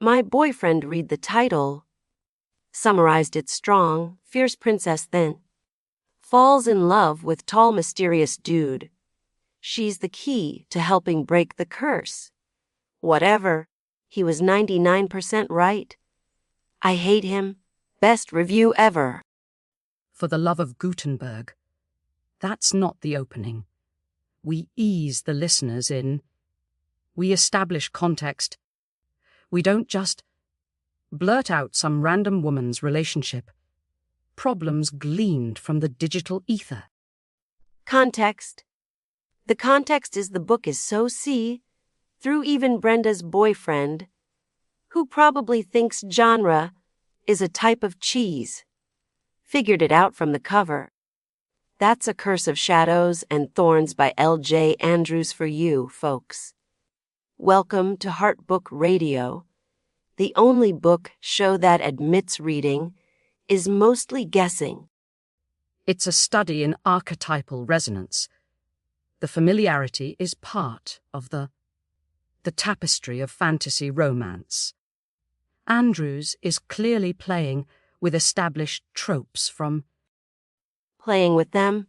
My boyfriend read the title, summarized it strong, fierce princess then. Falls in love with tall mysterious dude. She's the key to helping break the curse. Whatever, he was 99% right. I hate him. Best review ever. For the love of Gutenberg. That's not the opening. We ease the listeners in. We establish context. We don't just blurt out some random woman's relationship. Problems gleaned from the digital ether. Context. The context is the book is so through even Brenda's boyfriend, who probably thinks genre is a type of cheese. Figured it out from the cover. That's A Curse of Shadows and Thorns by L.J. Andrews for you, folks. Welcome to Heart Book Radio, the only book show that admits reading is mostly guessing. It's a study in archetypal resonance. The familiarity is part of the tapestry of fantasy romance. Andrews is clearly playing with established tropes from playing with them.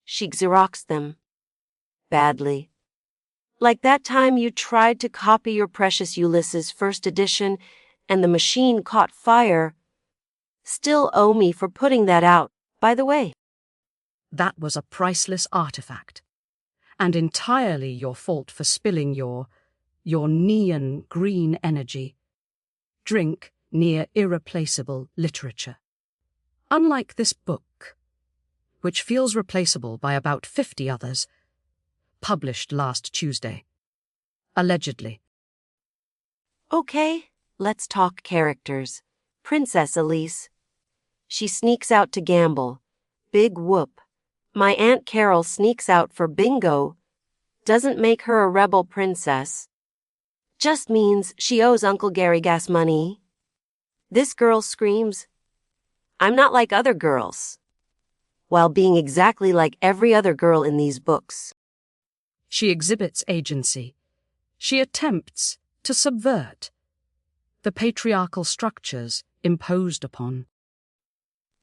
She Xeroxed them. Badly. Like that time you tried to copy your precious Ulysses first edition and the machine caught fire. Still owe me for putting that out, by the way. That was a priceless artifact, and entirely your fault for spilling your neon green energy. Drink near irreplaceable literature. Unlike this book, which feels replaceable by about 50 others, published last Tuesday. Allegedly. Okay, let's talk characters. Princess Elise. She sneaks out to gamble. Big whoop. My Aunt Carol sneaks out for bingo. Doesn't make her a rebel princess. Just means she owes Uncle Gary gas money. This girl screams, I'm not like other girls, while being exactly like every other girl in these books. She exhibits agency. She attempts to subvert the patriarchal structures imposed upon.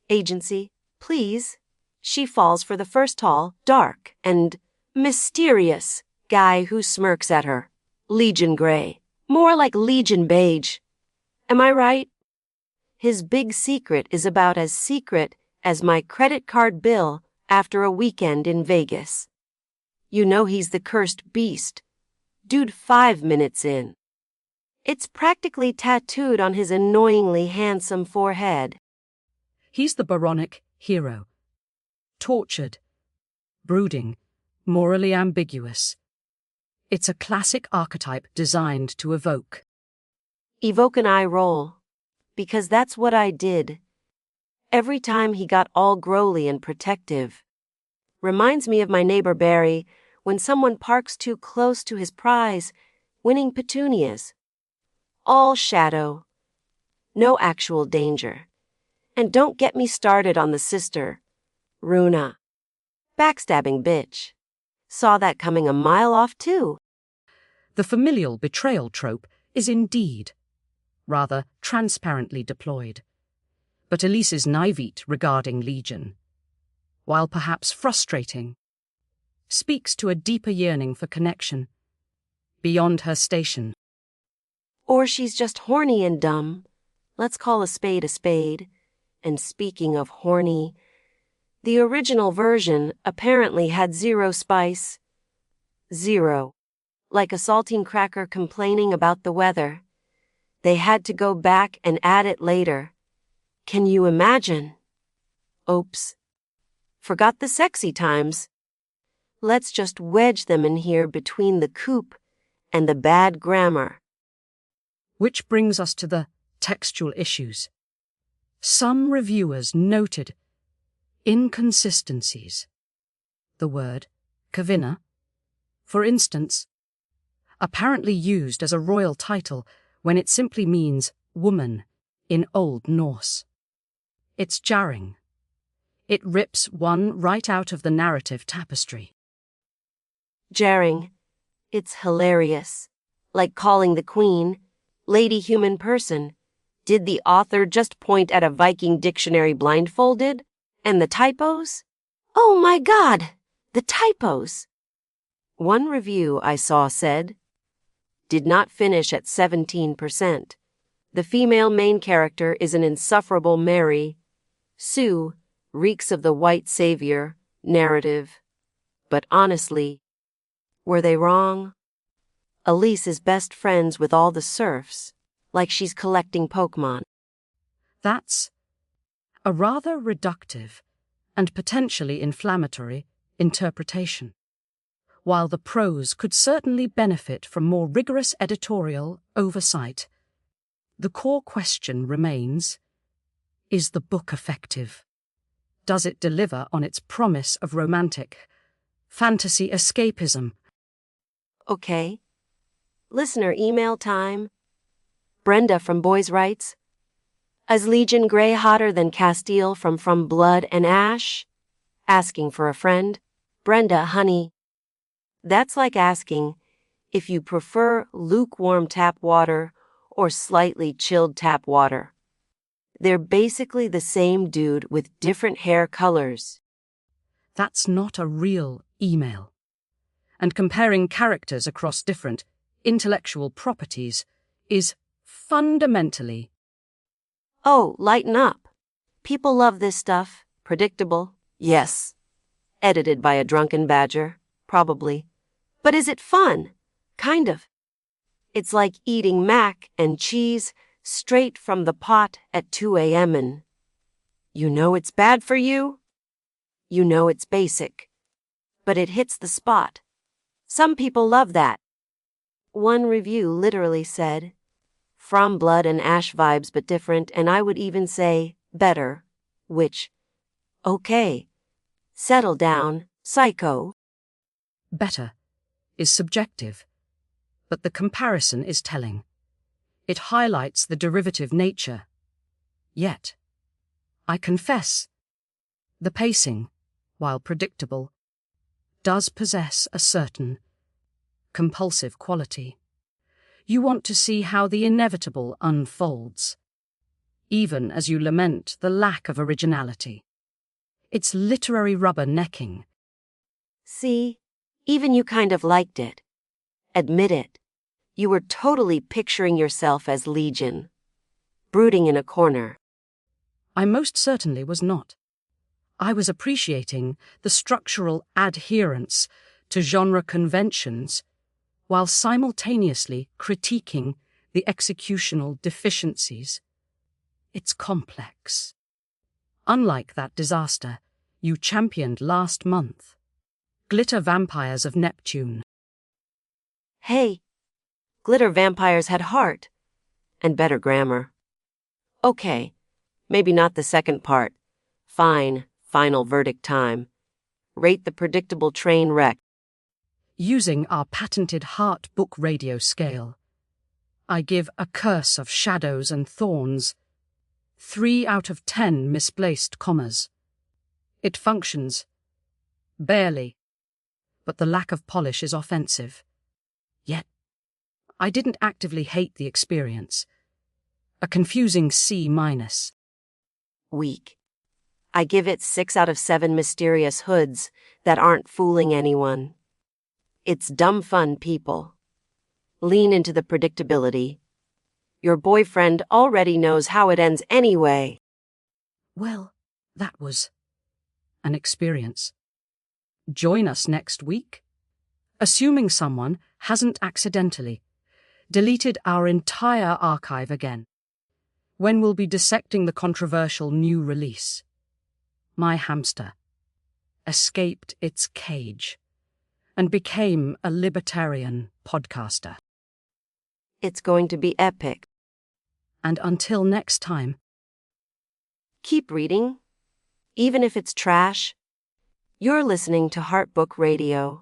Agency, please. She falls for the first tall, dark, and mysterious guy who smirks at her. Legion Grey. More like Legion Beige. Am I right? His big secret is about as secret as my credit card bill after a weekend in Vegas. You know he's the cursed beast. Dude 5 minutes in. It's practically tattooed on his annoyingly handsome forehead. He's the Byronic hero. Tortured, brooding, morally ambiguous. It's a classic archetype designed to evoke. Evoke an eye roll. Because that's what I did. Every time he got all growly and protective. Reminds me of my neighbor Barry when someone parks too close to his prize, winning petunias. All shadow. No actual danger. And don't get me started on the sister, Runa. Backstabbing bitch. Saw that coming a mile off too. The familial betrayal trope is indeed rather transparently deployed. But Elise's naivete regarding Legion, while perhaps frustrating, speaks to a deeper yearning for connection, beyond her station. Or she's just horny and dumb. Let's call a spade a spade. And speaking of horny, the original version apparently had 0 spice. 0. Like a saltine cracker complaining about the weather. They had to go back and add it later. Can you imagine? Oops. Forgot the sexy times. Let's just wedge them in here between the coup and the bad grammar. Which brings us to the textual issues. Some reviewers noted inconsistencies. The word kvinna, for instance, apparently used as a royal title when it simply means woman in Old Norse. It's jarring. It rips one right out of the narrative tapestry. Jarring. It's hilarious. Like calling the queen Lady human person, did the author just point at a Viking dictionary blindfolded? And the typos? Oh my God! The typos! One review I saw said, did not finish at 17%. The female main character is an insufferable Mary. Sue reeks of the white savior narrative. But honestly, were they wrong? Elise is best friends with all the serfs, like she's collecting Pokemon. That's a rather reductive and potentially inflammatory interpretation. While the prose could certainly benefit from more rigorous editorial oversight, the core question remains, is the book effective? Does it deliver on its promise of romantic fantasy escapism? Okay. Listener email time. Brenda from Boys writes, is Legion Grey hotter than Castile from Blood and Ash? Asking for a friend. Brenda, honey. That's like asking if you prefer lukewarm tap water or slightly chilled tap water. They're basically the same dude with different hair colors. That's not a real email. And comparing characters across different intellectual properties is fundamentally. Oh, lighten up. People love this stuff. Predictable. Yes. Edited by a drunken badger. Probably. But is it fun? Kind of. It's like eating mac and cheese straight from the pot at 2 a.m. and you know it's bad for you. You know it's basic. But it hits the spot. Some people love that. One review literally said, from Blood and Ash vibes but different, and I would even say better, which, okay. Settle down, psycho. Better is subjective, but the comparison is telling. It highlights the derivative nature. Yet, I confess, the pacing, while predictable, does possess a certain compulsive quality. You want to see how the inevitable unfolds, even as you lament the lack of originality. It's literary rubbernecking. See, even you kind of liked it. Admit it. You were totally picturing yourself as Legion, brooding in a corner. I most certainly was not. I was appreciating the structural adherence to genre conventions while simultaneously critiquing the executional deficiencies. It's complex. Unlike that disaster you championed last month, Glitter Vampires of Neptune. Hey, glitter vampires had heart and better grammar. Okay, maybe not the second part. Fine, final verdict time. Rate the predictable train wreck. Using our patented Heart Book Radio scale, I give A Curse of Shadows and Thorns 3 out of 10 misplaced commas. It functions, barely, but the lack of polish is offensive. Yet, I didn't actively hate the experience. A confusing C-. Weak. I give it 6 out of 7 mysterious hoods that aren't fooling anyone. It's dumb fun, people. Lean into the predictability. Your boyfriend already knows how it ends anyway. Well, that was an experience. Join us next week? Assuming someone hasn't accidentally deleted our entire archive again, when we'll be dissecting the controversial new release. My hamster escaped its cage and became a libertarian podcaster. It's going to be epic. And until next time, keep reading, even if it's trash. You're listening to Heart Book Radio.